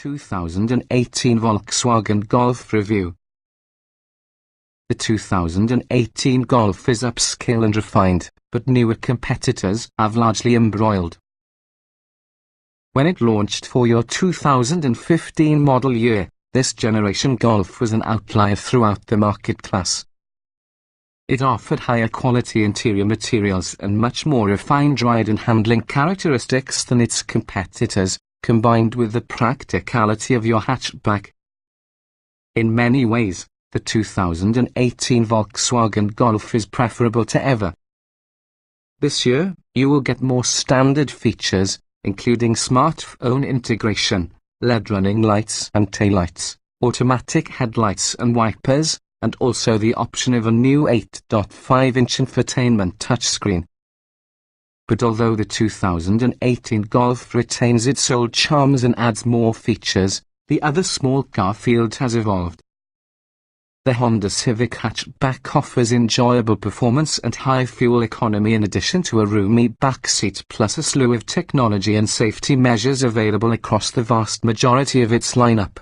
2018 Volkswagen Golf Review. The 2018 Golf is upscale and refined, but newer competitors have largely embroiled. When it launched for your 2015 model year, this generation Golf was an outlier throughout the market class. It offered higher quality interior materials and much more refined ride and handling characteristics than its competitors, combined with the practicality of your hatchback. In many ways, the 2018 Volkswagen Golf is preferable to ever. This year, you will get more standard features, including smartphone integration, LED running lights and taillights, automatic headlights and wipers, and also the option of a new 8.5-inch infotainment touchscreen. But although the 2018 Golf retains its old charms and adds more features, the other small car field has evolved. The Honda Civic hatchback offers enjoyable performance and high fuel economy in addition to a roomy backseat plus a slew of technology and safety measures available across the vast majority of its lineup.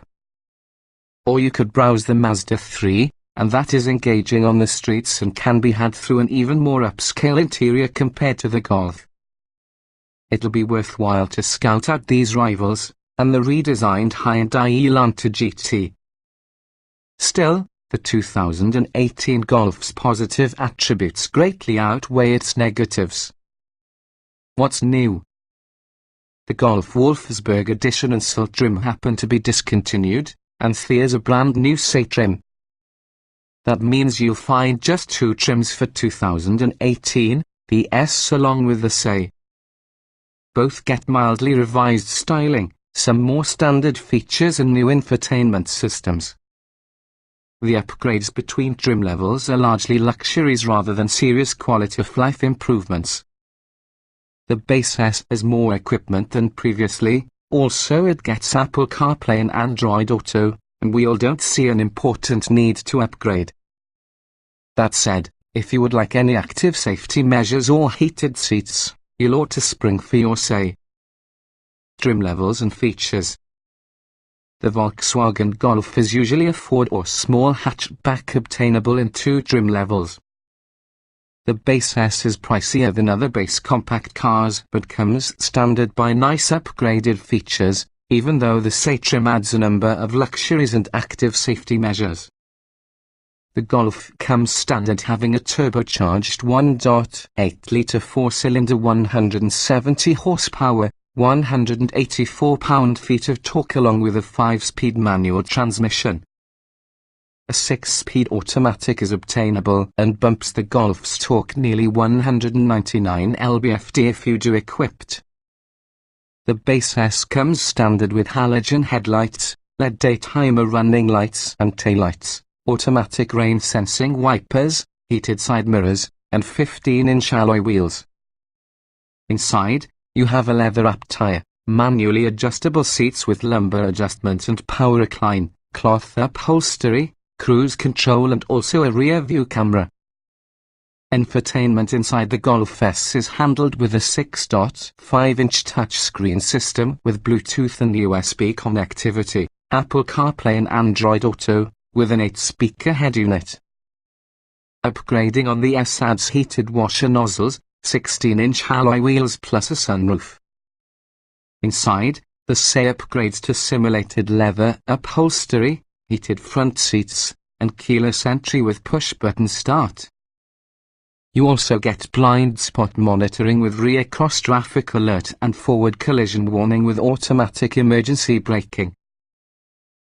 Or you could browse the Mazda 3, and that is engaging on the streets and can be had through an even more upscale interior compared to the Golf. It'll be worthwhile to scout out these rivals, and the redesigned Hyundai Elantra GT. Still, the 2018 Golf's positive attributes greatly outweigh its negatives. What's new? The Golf Wolfsburg Edition and Sill trim happen to be discontinued, and there's a brand new SE trim. That means you'll find just two trims for 2018, the S along with the SE. Both get mildly revised styling, some more standard features and new infotainment systems. The upgrades between trim levels are largely luxuries rather than serious quality of life improvements. The base S has more equipment than previously, also it gets Apple CarPlay and Android Auto, and we all don't see an important need to upgrade. That said, if you would like any active safety measures or heated seats, you'll ought to spring for your SE. Trim levels and features. The Volkswagen Golf is usually a Ford or small hatchback obtainable in two trim levels. The base S is pricier than other base compact cars but comes standard by nice upgraded features, even though the SE trim adds a number of luxuries and active safety measures. The Golf comes standard having a turbocharged 1.8-litre 4-cylinder 170 horsepower, 184 pound-feet of torque along with a 5-speed manual transmission. A 6-speed automatic is obtainable and bumps the Golf's torque nearly 199 lb/ft if you do equipped. The base S comes standard with halogen headlights, LED daytimer running lights and taillights, automatic rain sensing wipers, heated side mirrors, and 15-inch alloy wheels. Inside, you have a leather-up tire, manually adjustable seats with lumbar adjustment and power recline, cloth upholstery, cruise control and also a rear-view camera. Infotainment inside the Golf S is handled with a 6.5-inch touchscreen system with Bluetooth and USB connectivity, Apple CarPlay and Android Auto, with an 8-speaker head unit. Upgrading on the S adds heated washer nozzles, 16-inch alloy wheels plus a sunroof. Inside, the SE upgrades to simulated leather upholstery, heated front seats, and keyless entry with push-button start. You also get blind spot monitoring with rear cross-traffic alert and forward collision warning with automatic emergency braking.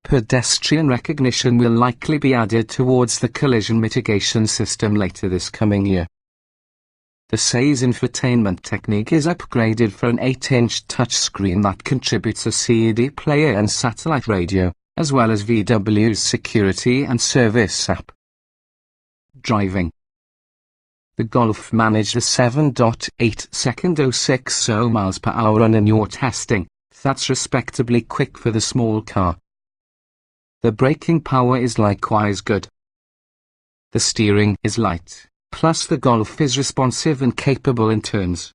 Pedestrian recognition will likely be added towards the collision mitigation system later this coming year. The SE's infotainment technique is upgraded for an 8-inch touchscreen that contributes a CD player and satellite radio, as well as VW's security and service app. Driving. The Golf managed a 7.8-second 060 mph run in your testing. That's respectably quick for the small car. The braking power is likewise good. The steering is light, plus the Golf is responsive and capable in turns.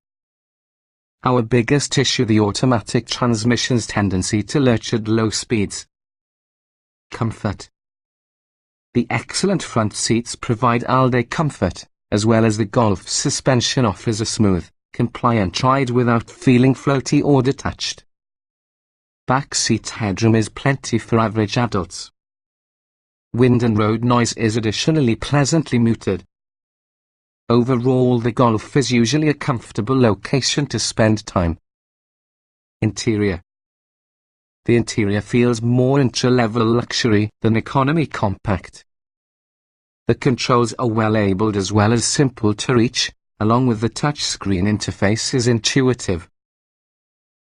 Our biggest issue: the automatic transmission's tendency to lurch at low speeds. Comfort. The excellent front seats provide all-day comfort, as well as the Golf suspension offers a smooth, compliant ride without feeling floaty or detached. Back seat headroom is plenty for average adults. Wind and road noise is additionally pleasantly muted. Overall, the Golf is usually a comfortable location to spend time. Interior. The interior feels more entry-level luxury than economy compact. The controls are well-labeled as well as simple to reach, along with the touchscreen interface is intuitive.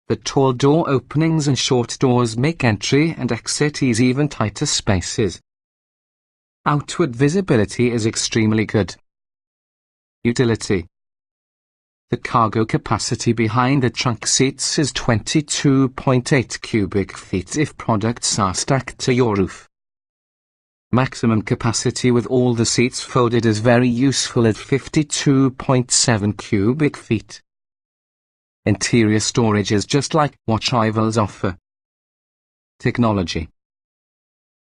The tall door openings and short doors make entry and exit easy, even tighter spaces. Outward visibility is extremely good. Utility. The cargo capacity behind the trunk seats is 22.8 cubic feet if products are stacked to your roof. Maximum capacity with all the seats folded is very useful at 52.7 cubic feet. Interior storage is just like what rivals offer. Technology.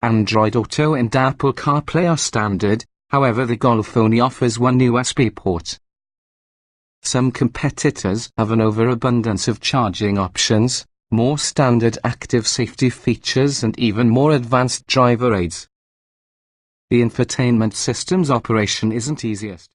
Android Auto and Apple CarPlay are standard, however the Golf only offers one USB port. Some competitors have an overabundance of charging options, more standard active safety features and even more advanced driver aids. The infotainment system's operation isn't easiest.